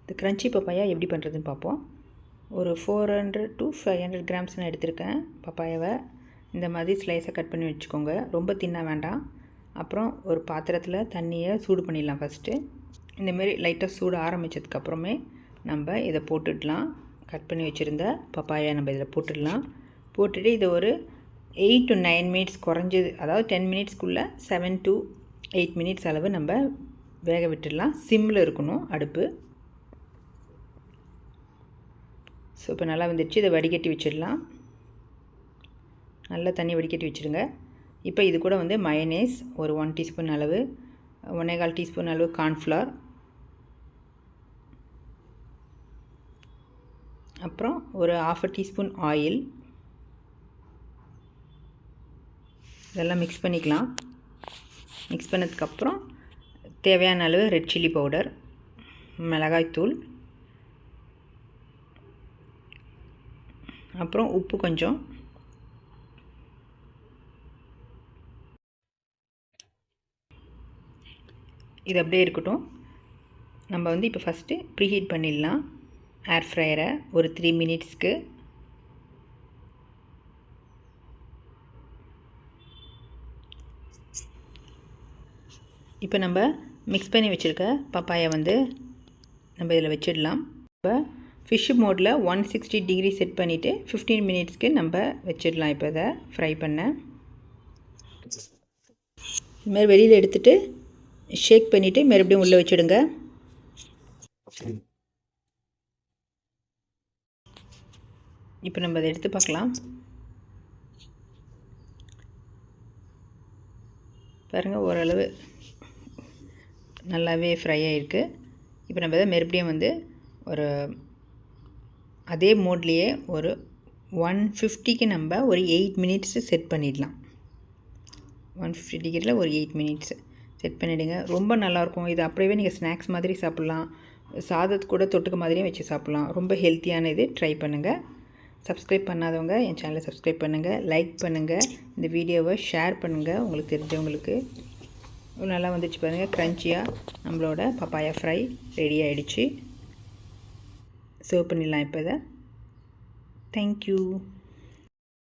இந்த crunchy papaya எப்படி பண்ணுறதுன்னு பார்ப்போம். ஒரு 400 to 500 கிராம்ஸ் நான் எடுத்திருக்கேன் பப்பாயாவை. இந்த மாதிரி ஸ்லைஸாக கட் பண்ணி வச்சுக்கோங்க, ரொம்ப தின்னா வேண்டாம். அப்புறம் ஒரு பாத்திரத்தில் தண்ணியை சூடு பண்ணிடலாம். ஃபஸ்ட்டு இந்தமாரி லைட்டாக சூடு ஆரம்பித்ததுக்கப்புறமே நம்ம இதை போட்டுடலாம். கட் பண்ணி வச்சுருந்த பப்பாயா நம்ம இதில் போட்டுடலாம். போட்டுட்டு இதை ஒரு 8 to 9 மினிட்ஸ் குறைஞ்சது, அதாவது 10 மினிட்ஸ்க்குள்ளே 7 to 8 மினிட்ஸ் அளவு நம்ம வேக விட்டுடலாம். சிம்மில் இருக்கணும் அடுப்பு. ஸோ இப்போ நல்லா வந்துடுச்சு. இதை வடிகட்டி வச்சிடலாம். நல்லா தண்ணி வடிகட்டி வச்சுருங்க. இப்போ இது கூட வந்து மயனேஸ் ஒரு 1 டீஸ்பூன் அளவு, 1.25 டீஸ்பூன் அளவு கார்ன்ஃப்ளவர், அப்புறம் ஒரு 1/2 டீஸ்பூன் ஆயில், இதெல்லாம் மிக்ஸ் பண்ணிக்கலாம். மிக்ஸ் பண்ணதுக்கப்புறம் தேவையான அளவு ரெட் சில்லி பவுடர், மிளகாய்த்தூள், அப்புறம் உப்பு கொஞ்சம், இது அப்படியே இருக்கட்டும். நம்ம வந்து இப்போ ஃபஸ்ட்டு ப்ரீஹீட் பண்ணிடலாம் ஏர் ஃப்ரையரை ஒரு 3 மினிட்ஸ்க்கு. இப்போ நம்ம மிக்ஸ் பண்ணி வச்சுருக்க பப்பாயா வந்து நம்ம இதில் வச்சிடலாம். இப்போ ஃபிஷ் மோடில் 160 டிகிரி செட் பண்ணிவிட்டு 15 மினிட்ஸ்க்கு நம்ம வச்சிடலாம். இப்போ இதை ஃப்ரை பண்ண இதுமாதிரி வெளியில் எடுத்துகிட்டு ஷேக் பண்ணிவிட்டு மறுபடியும் உள்ளே வச்சுடுங்க. இப்போ நம்ம அதை எடுத்து பார்க்கலாம். பாருங்கள், ஓரளவு நல்லாவே ஃப்ரை ஆகிருக்கு. இப்போ நம்ம இதை மறுபடியும் வந்து ஒரு அதே மோட்லேயே ஒரு 150க்கு நம்ம ஒரு 8 மினிட்ஸு செட் பண்ணிடலாம். 150 டிகிரியில் ஒரு 8 மினிட்ஸ் செட் பண்ணிவிடுங்க. ரொம்ப நல்லாயிருக்கும். இது அப்படியே நீங்கள் ஸ்நாக்ஸ் மாதிரி சாப்பிட்லாம், சாதத்து கூட தொட்டுக்க மாதிரியும் வச்சு சாப்பிட்லாம். ரொம்ப ஹெல்த்தியான இது. ட்ரை பண்ணுங்கள். சப்ஸ்கிரைப் பண்ணாதவங்க என் சேனலை சப்ஸ்கிரைப் பண்ணுங்கள், லைக் பண்ணுங்கள், இந்த வீடியோவை ஷேர் பண்ணுங்கள் உங்களுக்கு தெரிஞ்சவங்களுக்கு. நல்லா வந்துச்சு பாருங்கள். க்ரன்ச்சியாக நம்மளோட பப்பாயா ஃப்ரை ரெடி ஆகிடுச்சு. சர்வ் பண்ணிடலாம் இப்போ இதை. தேங்க்யூ.